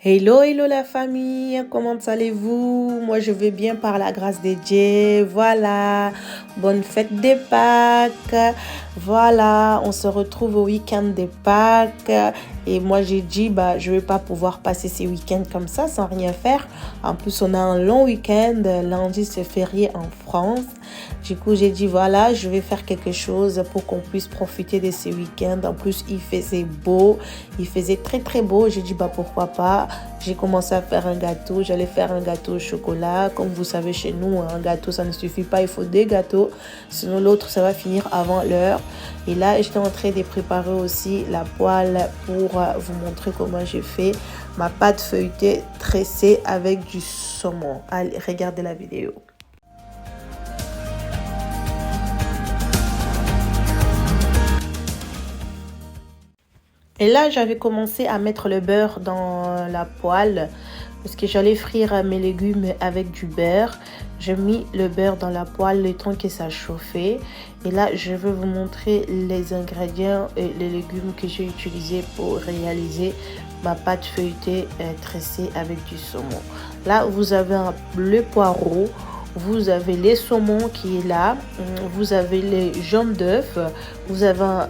Hello, hello la famille, comment allez-vous? Moi je vais bien par la grâce de Dieu, voilà, bonne fête des Pâques, voilà, on se retrouve au week-end des Pâques et moi j'ai dit je vais pas pouvoir passer ces week-ends comme ça sans rien faire. En plus on a un long week-end, lundi c'est férié en France, du coup j'ai dit voilà, je vais faire quelque chose pour qu'on puisse profiter de ces week-ends. En plus il faisait beau, il faisait très très beau, j'ai dit pourquoi pas. J'ai commencé à faire un gâteau. J'allais faire un gâteau au chocolat. Comme vous savez, chez nous, un gâteau, ça ne suffit pas. Il faut deux gâteaux. Sinon, l'autre, ça va finir avant l'heure. Et là, j'étais en train de préparer aussi la poêle pour vous montrer comment j'ai fait ma pâte feuilletée tressée avec du saumon. Allez, regardez la vidéo. Et là, j'avais commencé à mettre le beurre dans la poêle parce que j'allais frire mes légumes avec du beurre. J'ai mis le beurre dans la poêle le temps que ça chauffait. Et là, je vais vous montrer les ingrédients et les légumes que j'ai utilisés pour réaliser ma pâte feuilletée tressée avec du saumon. Là, vous avez le poireau. Vous avez les saumons qui est là, vous avez les jaunes d'œufs, vous avez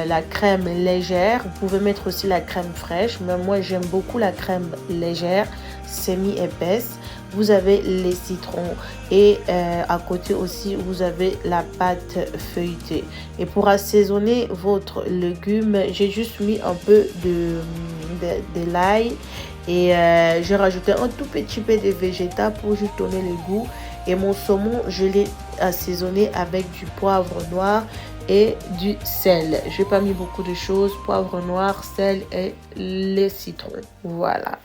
la crème légère, vous pouvez mettre aussi la crème fraîche, mais moi j'aime beaucoup la crème légère, semi-épaisse. Vous avez les citrons et à côté aussi vous avez la pâte feuilletée. Et pour assaisonner votre légume, j'ai juste mis un peu de l'ail et j'ai rajouté un tout petit peu de végétal pour juste donner le goût. Et mon saumon, je l'ai assaisonné avec du poivre noir et du sel. Je n'ai pas mis beaucoup de choses, poivre noir, sel et les citrons. Voilà.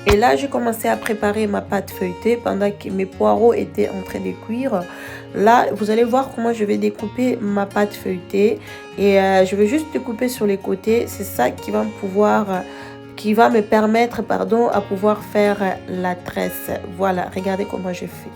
Et là, j'ai commencé à préparer ma pâte feuilletée pendant que mes poireaux étaient en train de cuire. Là, vous allez voir comment je vais découper ma pâte feuilletée. Et je vais juste découper sur les côtés. C'est ça qui va me permettre, à pouvoir faire la tresse. Voilà, regardez comment je fais.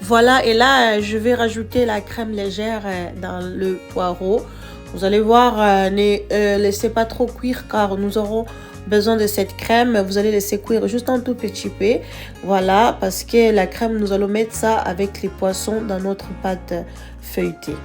Voilà, et là, je vais rajouter la crème légère dans le poireau. Vous allez voir, ne laissez pas trop cuire car nous aurons besoin de cette crème. Vous allez laisser cuire juste un tout petit peu. Voilà, parce que la crème, nous allons mettre ça avec les poissons dans notre pâte feuilletée.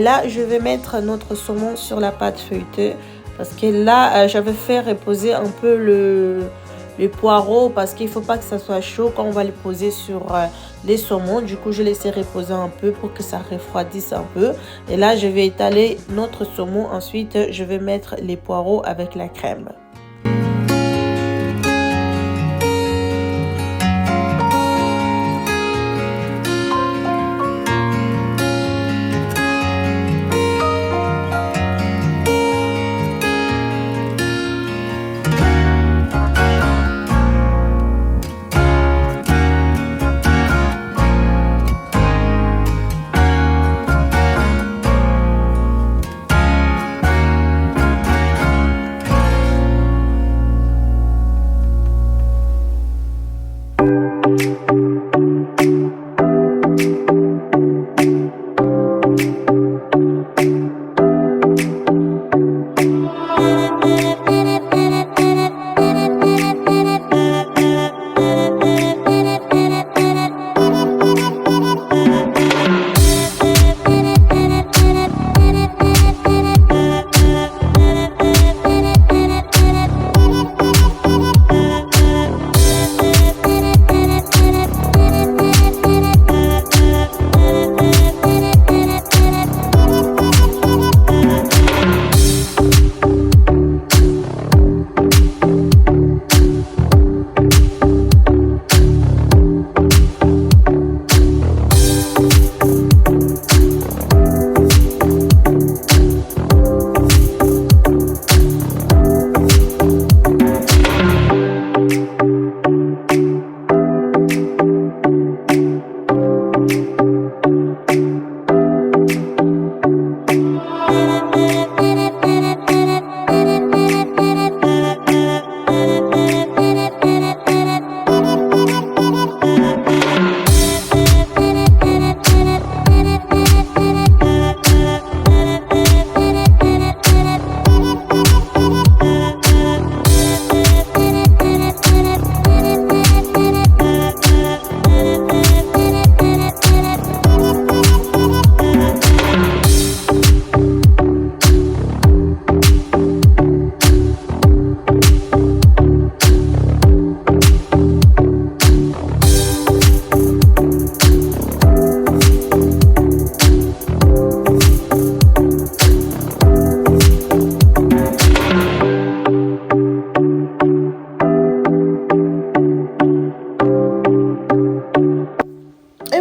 là, je vais mettre notre saumon sur la pâte feuilletée. Parce que là, j'avais fait reposer un peu les poireaux parce qu'il ne faut pas que ça soit chaud quand on va les poser sur les saumons. Du coup, je laissé reposer un peu pour que ça refroidisse un peu. Et là, je vais étaler notre saumon. Ensuite, je vais mettre les poireaux avec la crème.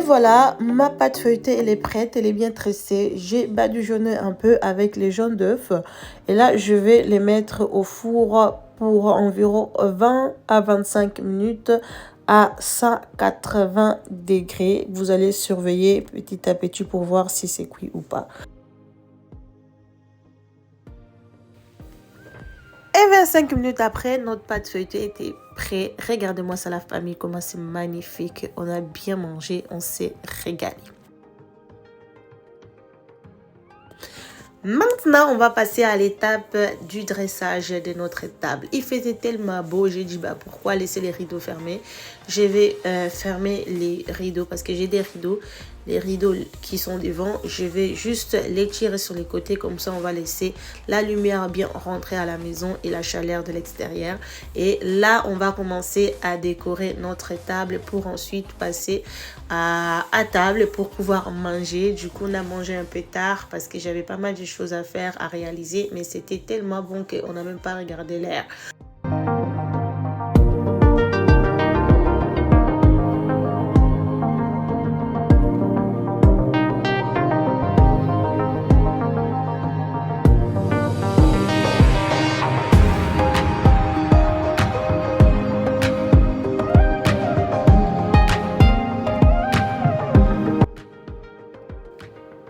Voilà, ma pâte feuilletée, elle est prête, elle est bien tressée. J'ai badigeonné un peu avec les jaunes d'œufs. Et là, je vais les mettre au four pour environ 20 à 25 minutes à 180 degrés. Vous allez surveiller petit à petit pour voir si c'est cuit ou pas. Et 25 minutes après, notre pâte feuilletée était prête. Regardez-moi ça, la famille, comment c'est magnifique. On a bien mangé, on s'est régalé. Maintenant, on va passer à l'étape du dressage de notre table. Il faisait tellement beau, j'ai dit bah pourquoi laisser les rideaux fermés. Je vais fermer les rideaux parce que j'ai des rideaux. Les rideaux qui sont devant, je vais juste les tirer sur les côtés. Comme ça, on va laisser la lumière bien rentrer à la maison et la chaleur de l'extérieur. Et là, on va commencer à décorer notre table pour ensuite passer à table pour pouvoir manger. Du coup, on a mangé un peu tard parce que j'avais pas mal de choses à faire, à réaliser. Mais c'était tellement bon qu'on n'a même pas regardé l'heure.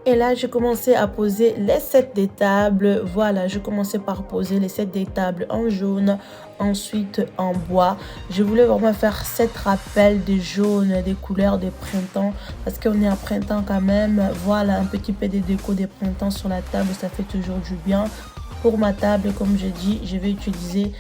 Et là, j'ai commencé à poser les sets des tables. Voilà, je commençais par poser les sets des tables en jaune, ensuite en bois. Je voulais vraiment faire 7 rappels de jaune, des couleurs de printemps. Parce qu'on est en printemps quand même. Voilà, un petit peu de déco de printemps sur la table, ça fait toujours du bien. Pour ma table, comme je dis, je vais utiliser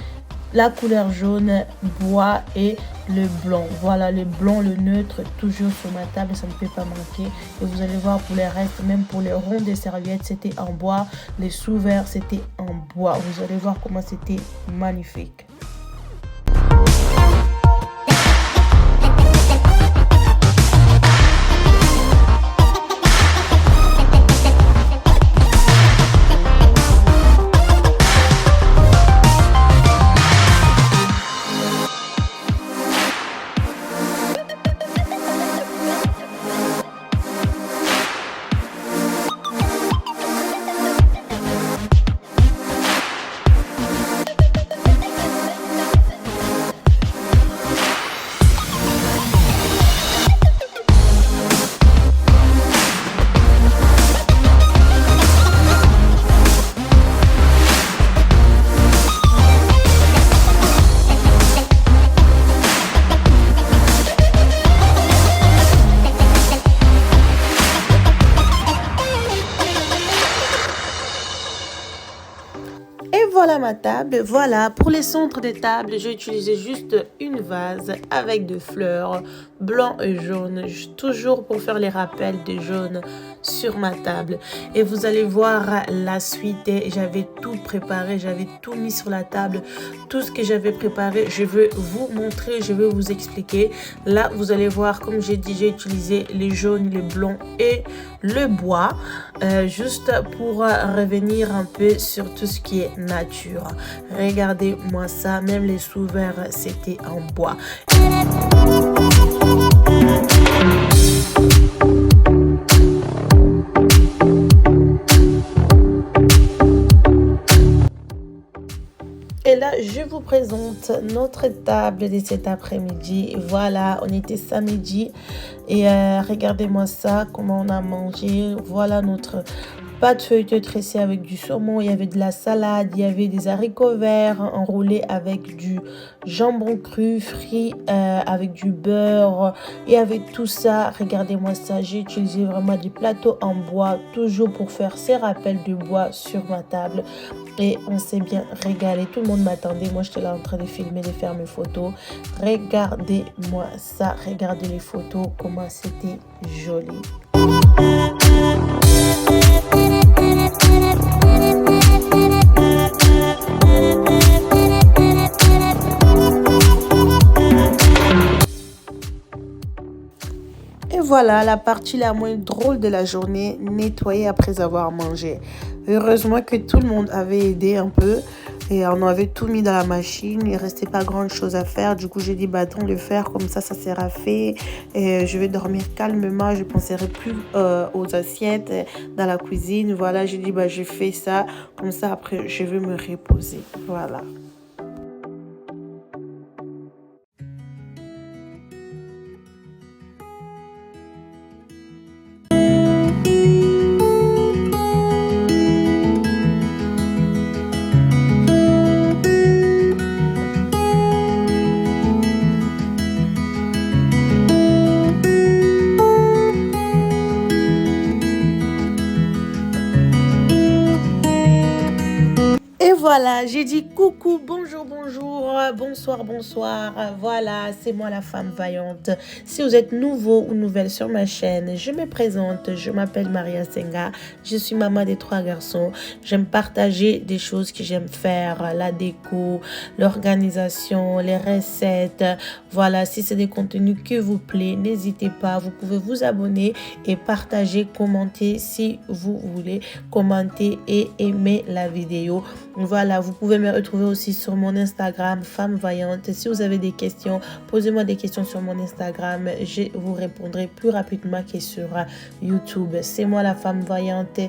la couleur jaune, bois et le blanc. Voilà, le blanc, le neutre, toujours sur ma table, ça ne peut pas manquer. Et vous allez voir pour les restes, même pour les ronds des serviettes, c'était en bois. Les sous-verts, c'était en bois. Vous allez voir comment c'était magnifique. Voilà ma table. Voilà, pour les centres des tables, j'ai utilisé juste une vase avec des fleurs blanc et jaune, toujours pour faire les rappels de jaune sur ma table. Et vous allez voir la suite. J'avais tout préparé, j'avais tout mis sur la table, tout ce que j'avais préparé. Je vais vous montrer, je vais vous expliquer. Là, vous allez voir, comme j'ai dit, j'ai utilisé les jaunes, les blancs et le bois, juste pour revenir un peu sur tout ce qui est nature. Regardez-moi ça, même les sous-verts c'était en bois. Et là, je vous présente notre table de cet après-midi. Voilà, on était samedi et regardez-moi ça, comment on a mangé. Voilà notre pâte feuilletée tressée avec du saumon. Il y avait de la salade, il y avait des haricots verts enroulés avec du jambon cru, frit avec du beurre. Et avec tout ça, regardez-moi ça, j'ai utilisé vraiment des plateaux en bois, toujours pour faire ces rappels de bois sur ma table. Et on s'est bien régalé. Tout le monde m'attendait. Moi, j'étais là en train de filmer, de faire mes photos. Regardez-moi ça. Regardez les photos. Comment c'était joli. Et voilà la partie la moins drôle de la journée, nettoyer après avoir mangé. Heureusement que tout le monde avait aidé un peu et on avait tout mis dans la machine. Il restait pas grand chose à faire. Du coup, j'ai dit, bah, tant le faire comme ça sera fait. Et je vais dormir calmement. Je penserai plus aux assiettes dans la cuisine. Voilà, j'ai dit, bah, je fais ça. Comme ça, après, je vais me reposer. Voilà. Voilà, j'ai dit coucou, bonjour, bonjour, bonsoir, bonsoir. Voilà, c'est moi la femme vaillante. Si vous êtes nouveau ou nouvelle sur ma chaîne, je me présente, je m'appelle Maria Senga. Je suis maman des 3 garçons. J'aime partager des choses que j'aime faire, la déco, l'organisation, les recettes. Voilà, si c'est des contenus qui vous plaît, n'hésitez pas. Vous pouvez vous abonner et partager, commenter si vous voulez, commenter et aimer la vidéo. Voilà, vous pouvez me retrouver aussi sur mon Instagram, Femme Vaillante. Si vous avez des questions, posez-moi des questions sur mon Instagram. Je vous répondrai plus rapidement que sur YouTube. C'est moi la Femme Vaillante.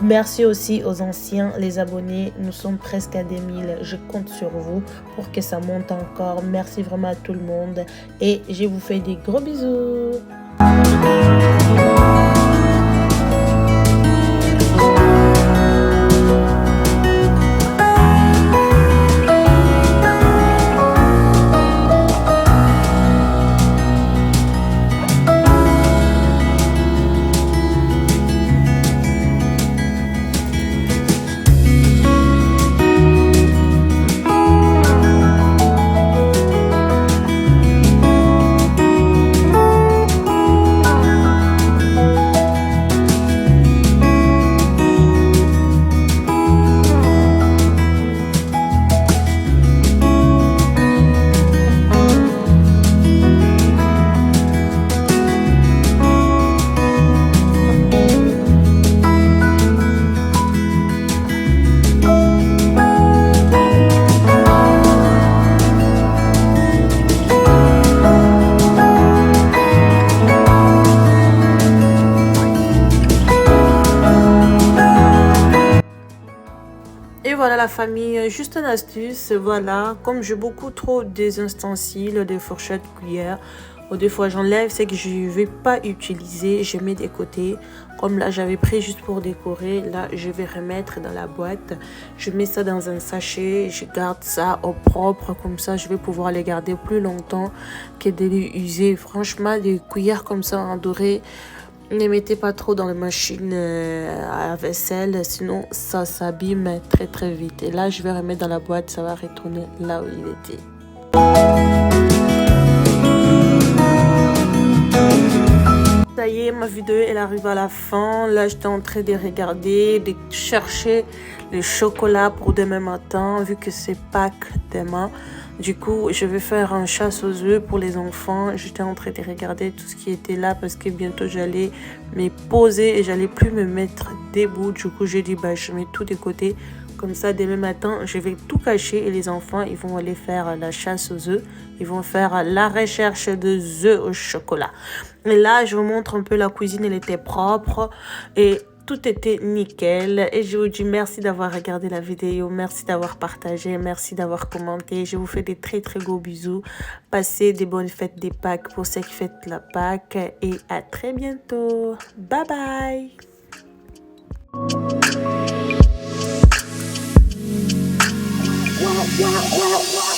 Merci aussi aux anciens, les abonnés. Nous sommes presque à 2000. Je compte sur vous pour que ça monte encore. Merci vraiment à tout le monde. Et je vous fais des gros bisous. famille, juste une astuce, voilà, comme j'ai beaucoup trop des ustensiles, des fourchettes, cuillères, ou des fois j'enlève, c'est que je ne vais pas utiliser, je mets des côtés. Comme là j'avais pris juste pour décorer, là je vais remettre dans la boîte. Je mets ça dans un sachet, je garde ça au propre, comme ça je vais pouvoir les garder plus longtemps que de les user. Franchement, des cuillères comme ça en doré, ne mettez pas trop dans la machine à vaisselle, sinon ça s'abîme très très vite. Et là je vais remettre dans la boîte, ça va retourner là où il était. Ça y est, ma vidéo elle arrive à la fin. Là j'étais en train de regarder, de chercher le chocolat pour demain matin, vu que c'est Pâques demain. Du coup, je vais faire un chasse aux œufs pour les enfants. J'étais en train de regarder tout ce qui était là parce que bientôt j'allais me poser et j'allais plus me mettre debout. Du coup, j'ai dit bah je mets tout de côté. Comme ça, demain matin, je vais tout cacher et les enfants, ils vont aller faire la chasse aux œufs. Ils vont faire la recherche de œufs au chocolat. Et là, je vous montre un peu la cuisine. Elle était propre et tout était nickel. Et je vous dis merci d'avoir regardé la vidéo. Merci d'avoir partagé. Merci d'avoir commenté. Je vous fais des très très gros bisous. Passez des bonnes fêtes des Pâques pour ceux qui fêtent la Pâques. Et à très bientôt. Bye bye. Wow, wow, wow, wow.